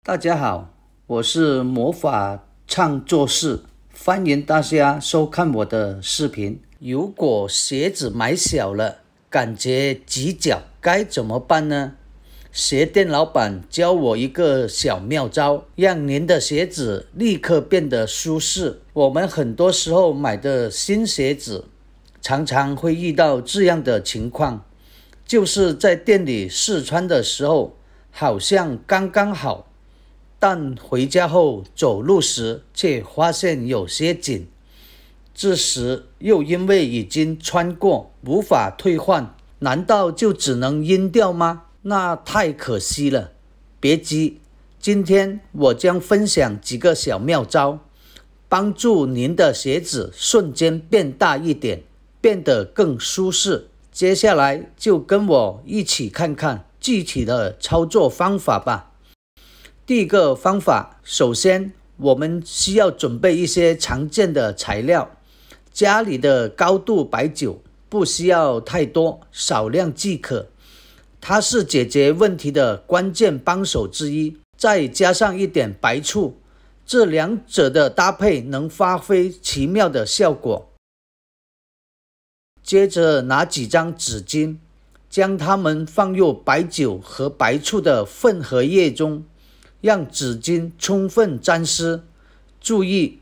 大家好，我是魔法唱作室，欢迎大家收看我的视频。如果鞋子买小了，感觉挤脚该怎么办呢？鞋店老板教我一个小妙招，让您的鞋子立刻变得舒适。我们很多时候买的新鞋子，常常会遇到这样的情况，就是在店里试穿的时候，好像刚刚好，但回家后走路时却发现有些紧，这时又因为已经穿过无法退换，难道就只能扔掉吗？那太可惜了。别急，今天我将分享几个小妙招，帮助您的鞋子瞬间变大一点，变得更舒适。接下来就跟我一起看看具体的操作方法吧。第一个方法，首先我们需要准备一些常见的材料。家里的高度白酒不需要太多，少量即可，它是解决问题的关键帮手之一。再加上一点白醋，这两者的搭配能发挥奇妙的效果。接着拿几张纸巾，将它们放入白酒和白醋的混合液中，让纸巾充分沾湿。注意，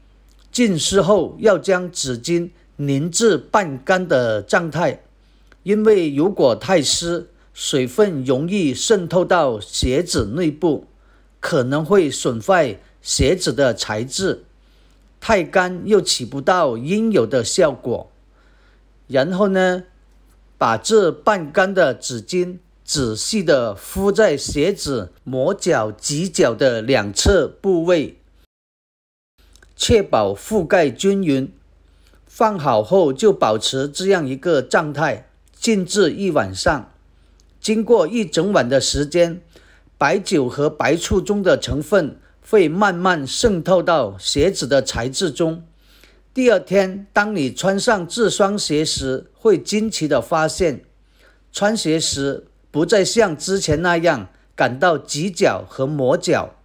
浸湿后要将纸巾凝至半干的状态，因为如果太湿，水分容易渗透到鞋子内部，可能会损坏鞋子的材质，太干又起不到应有的效果。然后呢，把这半干的纸巾仔细地敷在鞋子磨脚挤脚的两侧部位，确保覆盖均匀。放好后就保持这样一个状态，静置一晚上。经过一整晚的时间，白酒和白醋中的成分会慢慢渗透到鞋子的材质中。第二天，当你穿上这双鞋时，会惊奇地发现，穿鞋时不再像之前那样感到挤脚和磨脚，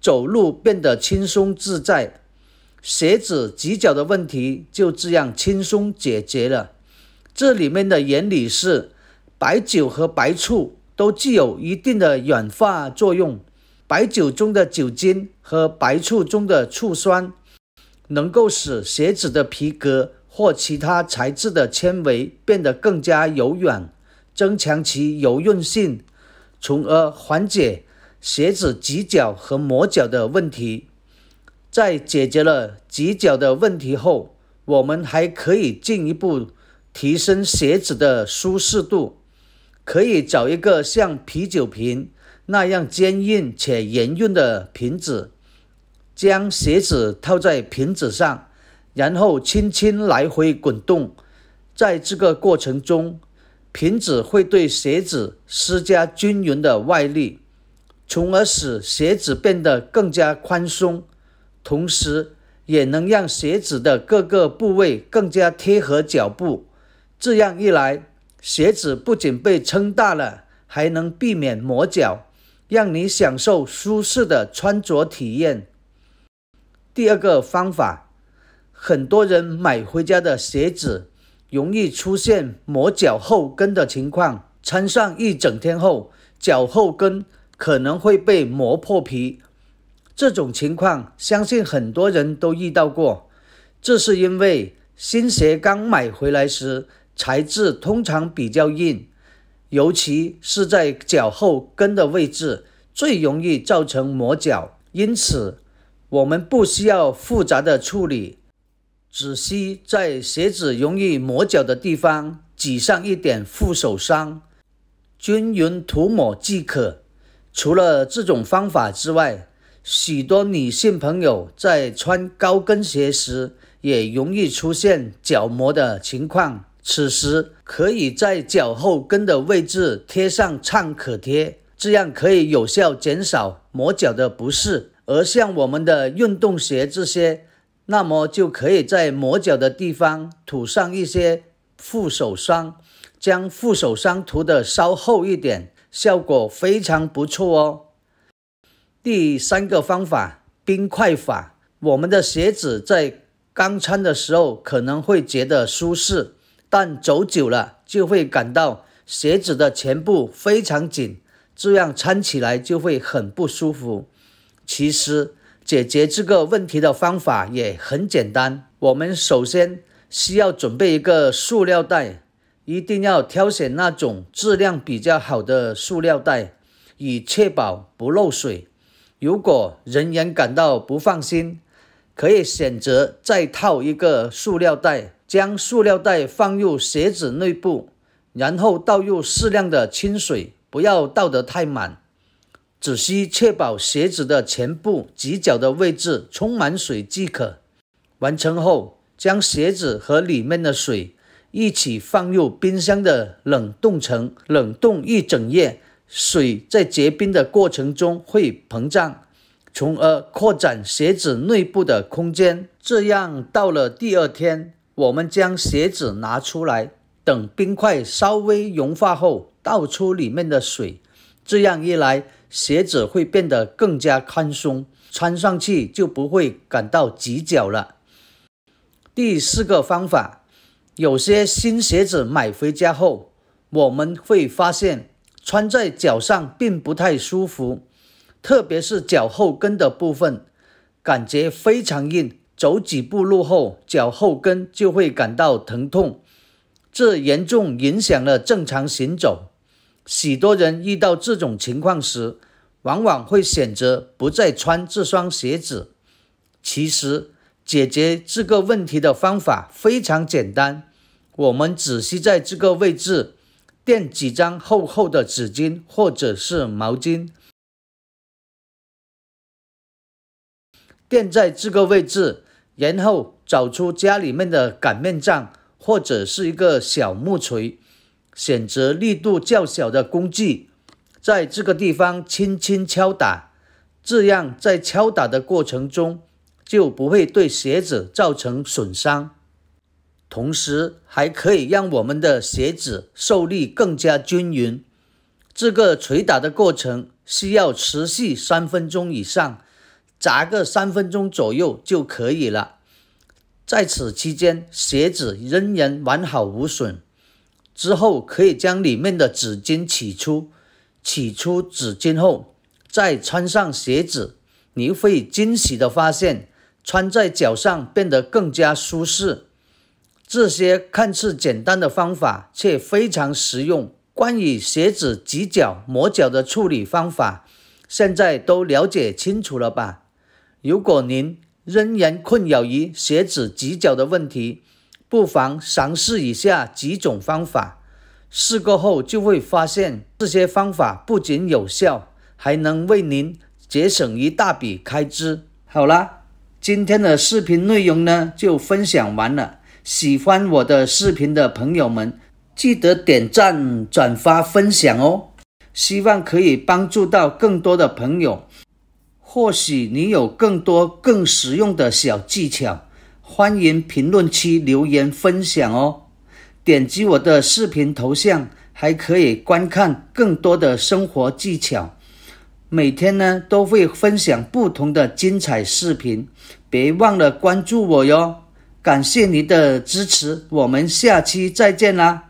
走路变得轻松自在，鞋子挤脚的问题就这样轻松解决了。这里面的原理是，白酒和白醋都具有一定的软化作用，白酒中的酒精和白醋中的醋酸能够使鞋子的皮革或其他材质的纤维变得更加柔软，增强其柔韧性，从而缓解鞋子挤脚和磨脚的问题。在解决了挤脚的问题后，我们还可以进一步提升鞋子的舒适度。可以找一个像啤酒瓶那样坚硬且圆润的瓶子，将鞋子套在瓶子上，然后轻轻来回滚动。在这个过程中，瓶子会对鞋子施加均匀的外力，从而使鞋子变得更加宽松，同时也能让鞋子的各个部位更加贴合脚部。这样一来，鞋子不仅被撑大了，还能避免磨脚，让你享受舒适的穿着体验。第二个方法，很多人买回家的鞋子容易出现磨脚后跟的情况，穿上一整天后，脚后跟可能会被磨破皮。这种情况相信很多人都遇到过，这是因为新鞋刚买回来时，材质通常比较硬，尤其是在脚后跟的位置，最容易造成磨脚。因此，我们不需要复杂的处理，只需在鞋子容易磨脚的地方挤上一点护手霜，均匀涂抹即可。除了这种方法之外，许多女性朋友在穿高跟鞋时也容易出现脚磨的情况，此时可以在脚后跟的位置贴上创可贴，这样可以有效减少磨脚的不适。而像我们的运动鞋这些，那么就可以在磨脚的地方涂上一些护手霜，将护手霜涂得稍厚一点，效果非常不错哦。第3个方法，冰块法。我们的鞋子在刚穿的时候可能会觉得舒适，但走久了就会感到鞋子的前部非常紧，这样穿起来就会很不舒服。其实解决这个问题的方法也很简单，我们首先需要准备一个塑料袋，一定要挑选那种质量比较好的塑料袋，以确保不漏水。如果人员感到不放心，可以选择再套一个塑料袋，将塑料袋放入鞋子内部，然后倒入适量的清水，不要倒得太满，只需确保鞋子的前部及脚的位置充满水即可。完成后，将鞋子和里面的水一起放入冰箱的冷冻层，冷冻1整夜。水在结冰的过程中会膨胀，从而扩展鞋子内部的空间。这样到了第2天，我们将鞋子拿出来，等冰块稍微融化后，倒出里面的水。这样一来，鞋子会变得更加宽松，穿上去就不会感到挤脚了。第4个方法，有些新鞋子买回家后，我们会发现穿在脚上并不太舒服，特别是脚后跟的部分，感觉非常硬，走几步路后，脚后跟就会感到疼痛，这严重影响了正常行走。许多人遇到这种情况时，往往会选择不再穿这双鞋子。其实解决这个问题的方法非常简单，我们只需在这个位置垫几张厚厚的纸巾或者是毛巾，垫在这个位置，然后找出家里面的擀面杖或者是一个小木锤，选择力度较小的工具，在这个地方轻轻敲打，这样在敲打的过程中就不会对鞋子造成损伤，同时还可以让我们的鞋子受力更加均匀。这个捶打的过程需要持续3分钟以上，砸个3分钟左右就可以了。在此期间，鞋子仍然完好无损。之后可以将里面的纸巾取出纸巾后，再穿上鞋子，你会惊喜地发现，穿在脚上变得更加舒适。这些看似简单的方法却非常实用。关于鞋子挤脚、磨脚的处理方法，现在都了解清楚了吧？如果您仍然困扰于鞋子挤脚的问题，不妨尝试以下几种方法。试过后就会发现，这些方法不仅有效，还能为您节省一大笔开支。好啦，今天的视频内容呢就分享完了。喜欢我的视频的朋友们，记得点赞、转发、分享哦。希望可以帮助到更多的朋友。或许你有更多更实用的小技巧，欢迎评论区留言分享哦。点击我的视频头像，还可以观看更多的生活技巧。每天呢都会分享不同的精彩视频，别忘了关注我哟。感谢你的支持，我们下期再见啦。